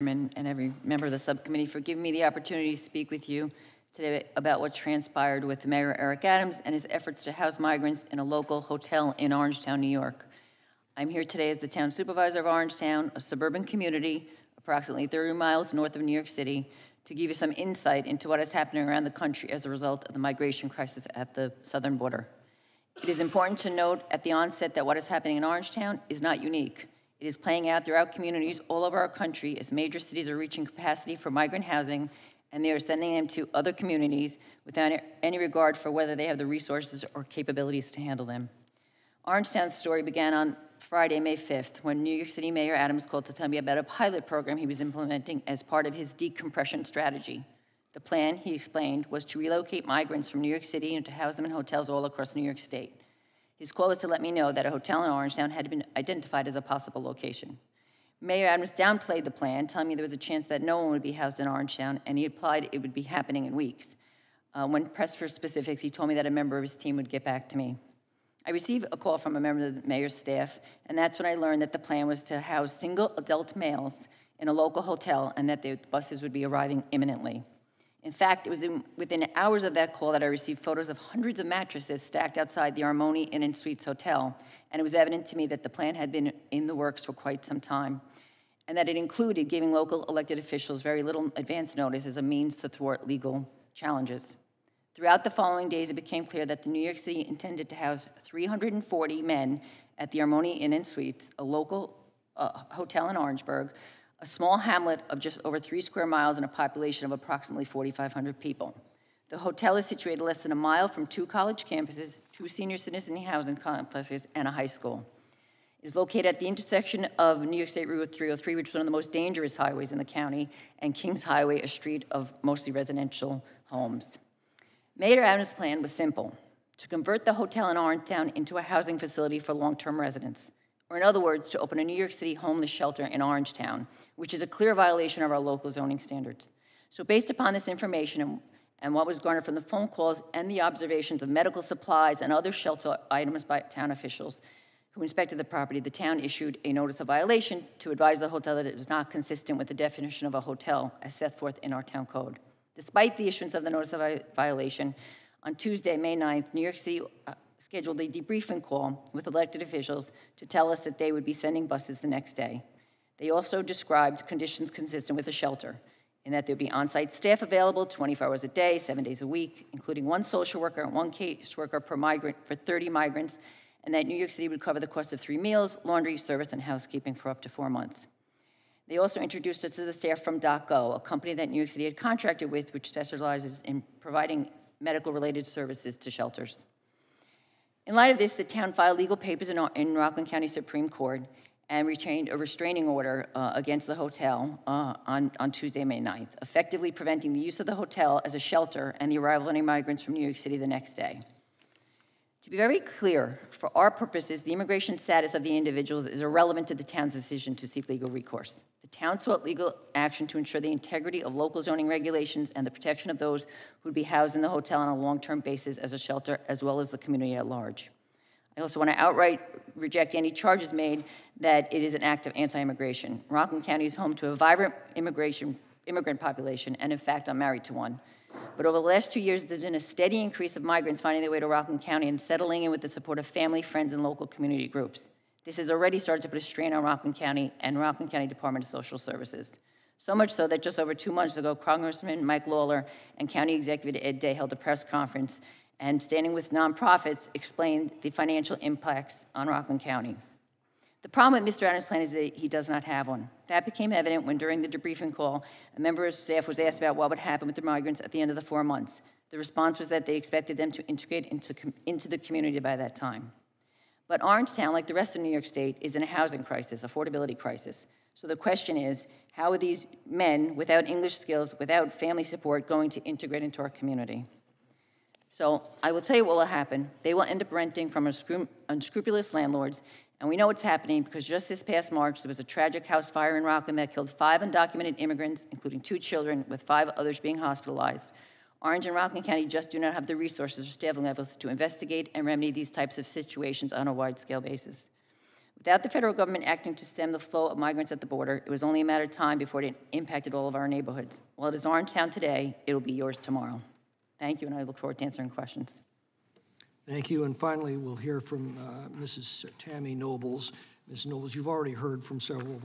And every member of the subcommittee for giving me the opportunity to speak with you today about what transpired with Mayor Eric Adams and his efforts to house migrants in a local hotel in Orangetown, New York. I'm here today as the town supervisor of Orangetown, a suburban community approximately 30 miles north of New York City, to give you some insight into what is happening around the country as a result of the migration crisis at the southern border. It is important to note at the onset that what is happening in Orangetown is not unique. It is playing out throughout communities all over our country as major cities are reaching capacity for migrant housing, and they are sending them to other communities without any regard for whether they have the resources or capabilities to handle them. Orangetown's story began on Friday, May 5th, when New York City Mayor Adams called to tell me about a pilot program he was implementing as part of his decompression strategy. The plan, he explained, was to relocate migrants from New York City and to house them in hotels all across New York State. His call was to let me know that a hotel in Orangetown had been identified as a possible location. Mayor Adams downplayed the plan, telling me there was a chance that no one would be housed in Orangetown, and he implied it would be happening in weeks. When pressed for specifics, he told me that a member of his team would get back to me. I received a call from a member of the mayor's staff, and that's when I learned that the plan was to house single adult males in a local hotel and that the buses would be arriving imminently. In fact, it was within hours of that call that I received photos of hundreds of mattresses stacked outside the Harmony Inn & Suites Hotel, and it was evident to me that the plan had been in the works for quite some time, and that it included giving local elected officials very little advance notice as a means to thwart legal challenges. Throughout the following days, it became clear that the New York City intended to house 340 men at the Harmony Inn & Suites, a local hotel in Orangeburg, a small hamlet of just over 3 square miles and a population of approximately 4,500 people. The hotel is situated less than a mile from 2 college campuses, 2 senior citizen housing complexes, and a high school. It is located at the intersection of New York State Route 303, which is one of the most dangerous highways in the county, and Kings Highway, a street of mostly residential homes. Mayor Adams' plan was simple: to convert the hotel in Orangetown into a housing facility for long-term residents. Or in other words, to open a New York City homeless shelter in Orangetown, which is a clear violation of our local zoning standards. So based upon this information and what was garnered from the phone calls and the observations of medical supplies and other shelter items by town officials who inspected the property, the town issued a notice of violation to advise the hotel that it was not consistent with the definition of a hotel as set forth in our town code. Despite the issuance of the notice of violation, on Tuesday, May 9th, New York City scheduled a debriefing call with elected officials to tell us that they would be sending buses the next day. They also described conditions consistent with a shelter, in that there would be on-site staff available 24 hours a day, 7 days a week, including 1 social worker and 1 caseworker per migrant for 30 migrants, and that New York City would cover the cost of 3 meals, laundry, service, and housekeeping for up to 4 months. They also introduced us to the staff from DocGo, a company that New York City had contracted with, which specializes in providing medical-related services to shelters. In light of this, the town filed legal papers in Rockland County Supreme Court and retained a restraining order against the hotel on Tuesday, May 9th, effectively preventing the use of the hotel as a shelter and the arrival of any migrants from New York City the next day. To be very clear, for our purposes, the immigration status of the individuals is irrelevant to the town's decision to seek legal recourse. The town sought legal action to ensure the integrity of local zoning regulations and the protection of those who would be housed in the hotel on a long-term basis as a shelter, as well as the community at large. I also want to outright reject any charges made that it is an act of anti-immigration. Rockland County is home to a vibrant immigrant population, and in fact, I'm married to one. But over the last 2 years, there's been a steady increase of migrants finding their way to Rockland County and settling in with the support of family, friends, and local community groups. This has already started to put a strain on Rockland County and Rockland County Department of Social Services. So much so that just over 2 months ago, Congressman Mike Lawler and County Executive Ed Day held a press conference and, standing with nonprofits, explained the financial impacts on Rockland County. The problem with Mr. Adams' plan is that he does not have one. That became evident when, during the debriefing call, a member of staff was asked about what would happen with the migrants at the end of the 4 months. The response was that they expected them to integrate into the community by that time. But Orangetown, like the rest of New York State, is in a housing crisis, affordability crisis. So the question is, how are these men without English skills, without family support, going to integrate into our community? So I will tell you what will happen. They will end up renting from unscrupulous landlords, and we know what's happening because just this past March, there was a tragic house fire in Rockland that killed 5 undocumented immigrants, including 2 children, with 5 others being hospitalized. Orange and Rockland County just do not have the resources or staffing levels to investigate and remedy these types of situations on a wide-scale basis. Without the federal government acting to stem the flow of migrants at the border, it was only a matter of time before it impacted all of our neighborhoods. While it is Orangetown today, it'll be yours tomorrow. Thank you, and I look forward to answering questions. Thank you. And finally, we'll hear from Mrs. Tammy Nobles. Ms. Nobles, you've already heard from several of